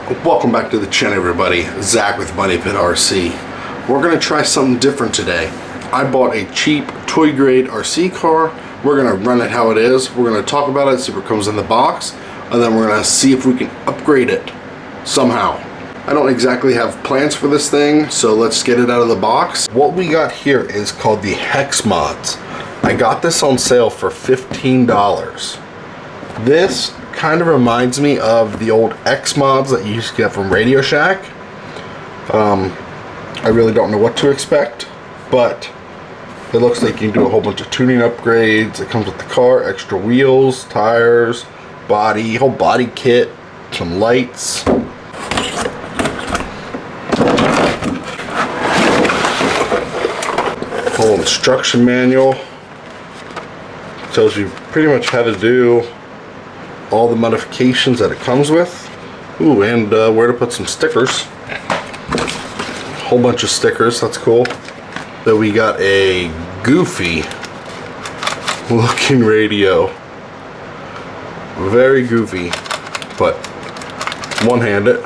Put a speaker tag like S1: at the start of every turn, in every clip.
S1: Welcome back to the channel, everybody. Zach with Money Pit RC. We're gonna try something different today. I bought a cheap toy grade RC car. We're gonna run it how it is. We're gonna talk about it, see what comes in the box, and then we're gonna see if we can upgrade it somehow. I don't exactly have plans for this thing, so let's get it out of the box. What we got here is called the Hex Mods. I got this on sale for $15. This kind of reminds me of the old XMODs that you used to get from Radio Shack. I really don't know what to expect, but it looks like you can do a whole bunch of tuning upgrades. It comes with the car, extra wheels, tires, body, whole body kit, some lights. Full instruction manual. Tells you pretty much how to do all the modifications that it comes with. Ooh, and where to put some stickers. Whole bunch of stickers, that's cool. Then we got a goofy looking radio. Very goofy, but one-handed.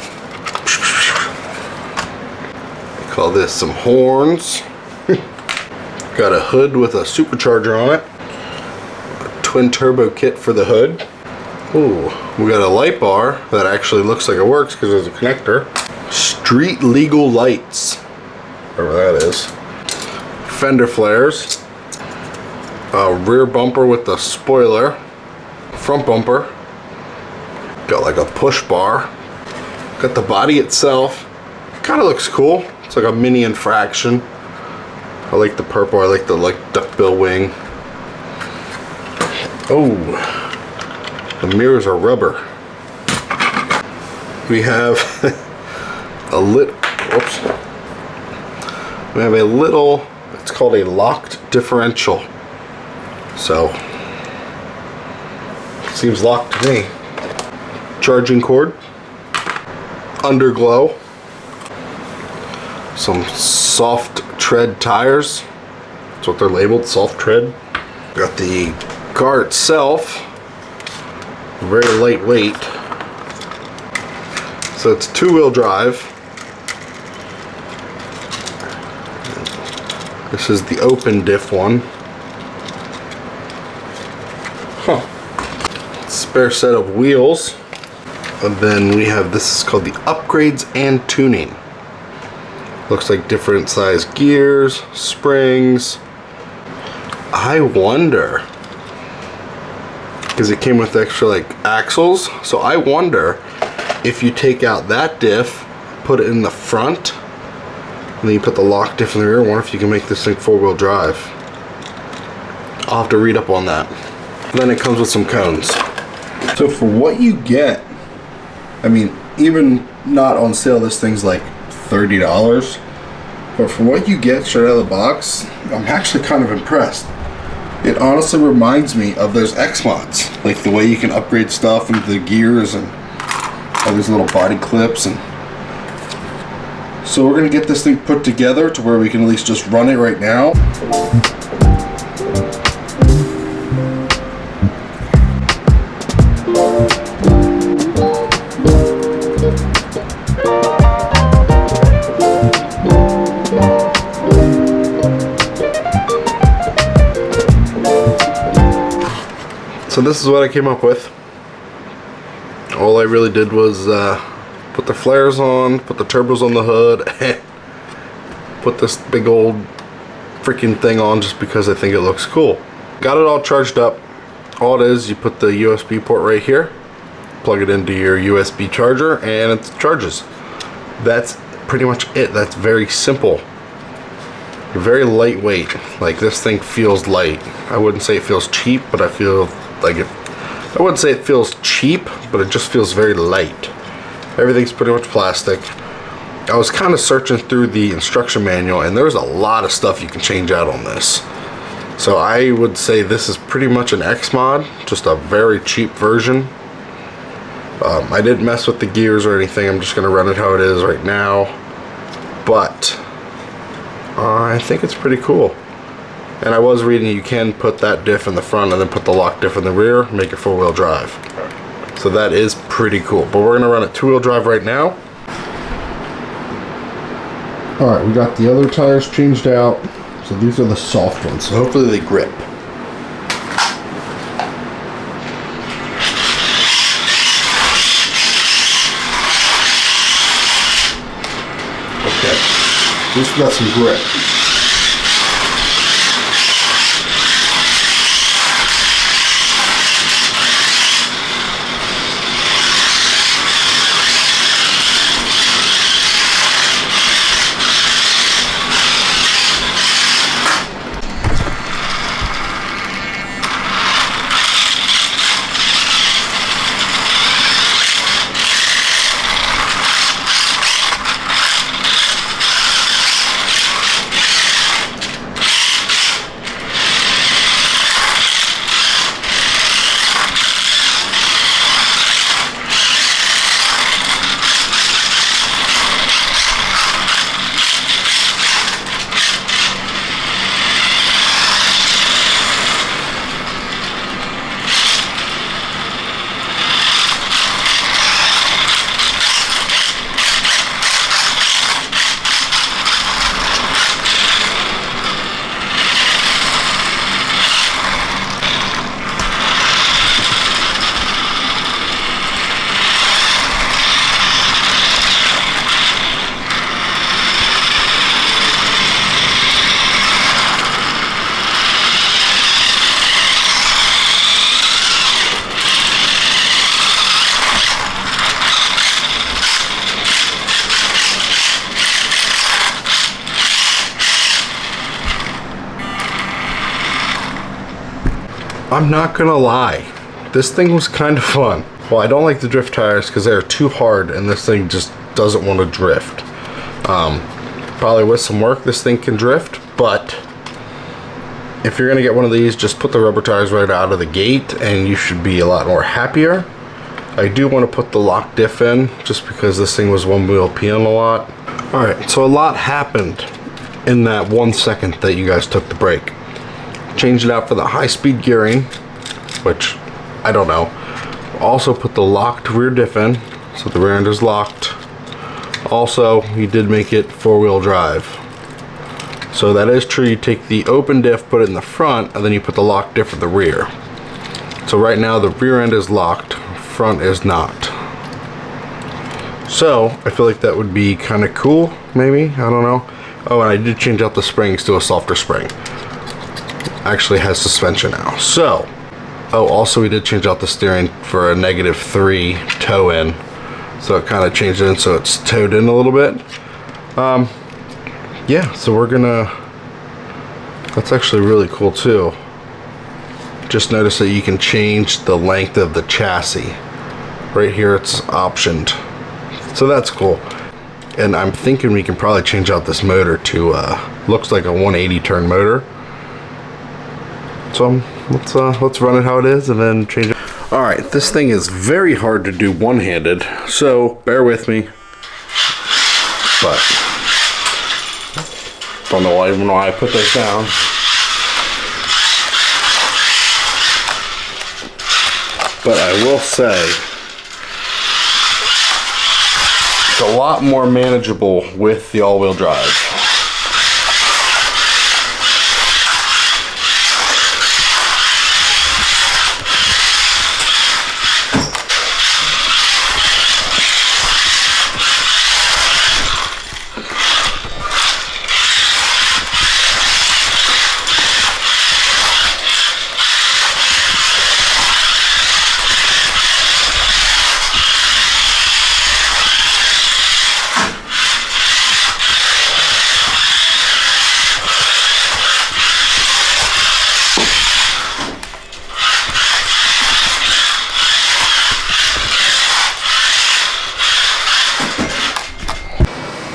S1: Call this some horns. Got a hood with a supercharger on it. A twin turbo kit for the hood. Ooh, we got a light bar that actually looks like it works because there's a connector. Street legal lights, whatever that is. Fender flares. A rear bumper with the spoiler. Front bumper. Got like a push bar. Got the body itself. Kind of looks cool. It's like a mini infraction. I like the purple. I like the duckbill wing. Oh. The mirrors are rubber. We have We have a little, it's called a locked differential. So, seems locked to me. Charging cord. Underglow. Some soft tread tires. That's what they're labeled, soft tread. Got the car itself. Very lightweight. So it's two-wheel drive. This is the open diff one. Spare set of wheels. And then we have, this is called the upgrades and tuning. Looks like different size gears, springs. I wonder, because it came with extra like axles, so I wonder if you take out that diff, put it in the front, and then you put the lock diff in the rear. I wonder if you can make this thing four-wheel drive. I'll have to read up on that. And then it comes with some cones. So for what you get, I mean, even not on sale, this thing's like $30, but for what you get straight out of the box, I'm actually kind of impressed. It honestly reminds me of those XMODs, like the way you can upgrade stuff into the gears and all these little body clips. And so we're gonna get this thing put together to where we can at least just run it right now. So this is what I came up with. All I really did was put the flares on, put the turbos on the hood, put this big old freaking thing on just because I think it looks cool. Got it all charged up. All it is, you put the USB port right here, plug it into your USB charger, and it charges. That's pretty much it. That's very simple. Very lightweight. Like, this thing feels light. I wouldn't say it feels cheap, but I feel like it. I wouldn't say it feels cheap, but it just feels very light. Everything's pretty much plastic. I was kind of searching through the instruction manual, and there's a lot of stuff you can change out on this. So I would say this is pretty much an XMOD, just a very cheap version. I didn't mess with the gears or anything. I'm just going to run it how it is right now. But I think it's pretty cool. And I was reading you can put that diff in the front and then put the lock diff in the rear, make it four-wheel drive. So that is pretty cool. But we're gonna run it two-wheel drive right now. All right, we got the other tires changed out. So these are the soft ones. So hopefully they grip. Okay, at least we got some grip. I'm not gonna lie, this thing was kind of fun. Well, I don't like the drift tires because they're too hard and this thing just doesn't want to drift. Probably with some work this thing can drift, but if you're gonna get one of these, just put the rubber tires right out of the gate and you should be a lot more happier. I do want to put the lock diff in just because this thing was one wheel peeing a lot. Alright, so a lot happened in that 1 second that you guys took the break. Changed it out for the high-speed gearing, which I don't know. Also put the locked rear diff in, so the rear end is locked. Also, he did make it four-wheel drive. So that is true. You take the open diff, put it in the front, and then you put the locked diff at the rear. So right now the rear end is locked, front is not. So I feel like that would be kind of cool, maybe. I don't know. Oh, and I did change out the springs to a softer spring. Actually has suspension now. So, oh, also we did change out the steering for a -3 toe in. So it kind of changed it in so it's towed in a little bit. Yeah, so we're gonna, that's actually really cool too. Just notice that you can change the length of the chassis. Right here it's optioned. So that's cool. And I'm thinking we can probably change out this motor to, looks like a 180 turn motor. So let's run it how it is and then change it. All right, this thing is very hard to do one-handed, so bear with me. But don't know even why I put this down. But I will say it's a lot more manageable with the all-wheel drive.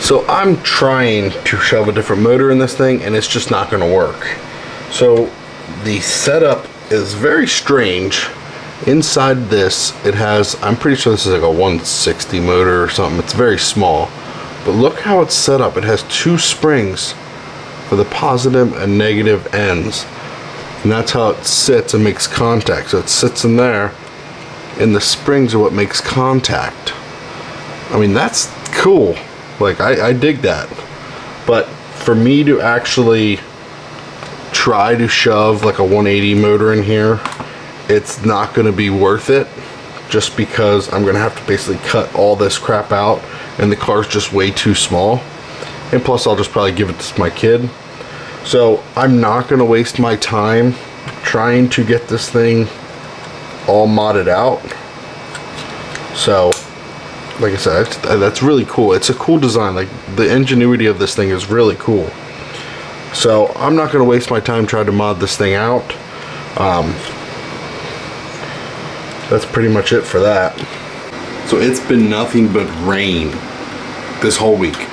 S1: So I'm trying to shove a different motor in this thing and it's just not going to work. So the setup is very strange. Inside this, it has, I'm pretty sure this is like a 160 motor or something. It's very small. But look how it's set up. It has two springs for the positive and negative ends. And that's how it sits and makes contact. So it sits in there and the springs are what makes contact. I mean, that's cool. Like, I dig that. But for me to actually try to shove like a 180 motor in here, it's not going to be worth it, just because I'm going to have to basically cut all this crap out, and the car's just way too small. And plus, I'll just probably give it to my kid. So I'm not going to waste my time trying to get this thing all modded out. So like I said, that's really cool. It's a cool design. Like, the ingenuity of this thing is really cool. So I'm not going to waste my time trying to mod this thing out. That's pretty much it for that. So it's been nothing but rain this whole week.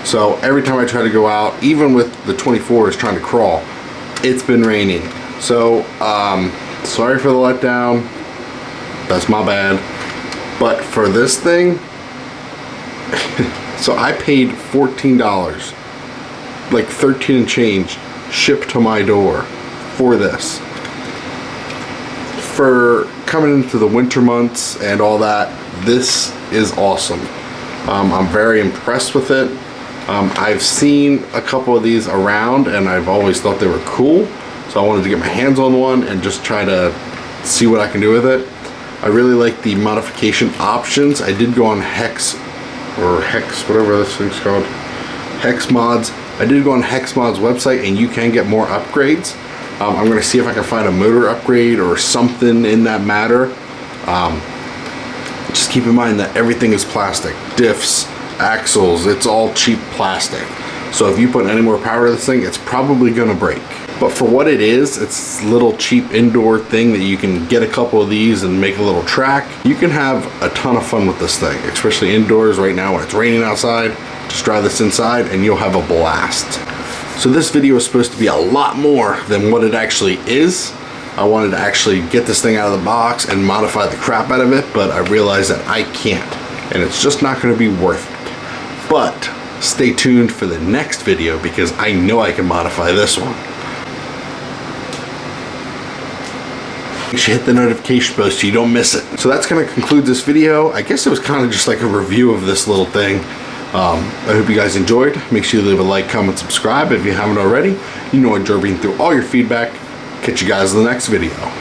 S1: So every time I try to go out, even with the 24s trying to crawl, it's been raining. So sorry for the letdown. That's my bad. But for this thing, so I paid $14, like 13 and change, shipped to my door for this. For coming into the winter months and all that, this is awesome. I'm very impressed with it. I've seen a couple of these around, and I've always thought they were cool. So I wanted to get my hands on one and just try to see what I can do with it. I really like the modification options. I did go on Hex, whatever this thing's called, Hex Mods. I did go on Hex Mods website, and you can get more upgrades. I'm going to see if I can find a motor upgrade or something in that matter. Just keep in mind that everything is plastic. Diffs, axles, it's all cheap plastic. So if you put any more power to this thing, it's probably going to break. But for what it is, it's a little cheap indoor thing that you can get a couple of these and make a little track. You can have a ton of fun with this thing, especially indoors right now when it's raining outside. Just drive this inside and you'll have a blast. So this video is supposed to be a lot more than what it actually is. I wanted to actually get this thing out of the box and modify the crap out of it, but I realized that I can't, and it's just not going to be worth it. But stay tuned for the next video, because I know I can modify this one. You should hit the notification bell so you don't miss it. So that's going to conclude this video. I guess it was kind of just like a review of this little thing. I hope you guys enjoyed. Make sure you leave a like, comment, subscribe if you haven't already. You know I enjoy reading through all your feedback. Catch you guys in the next video.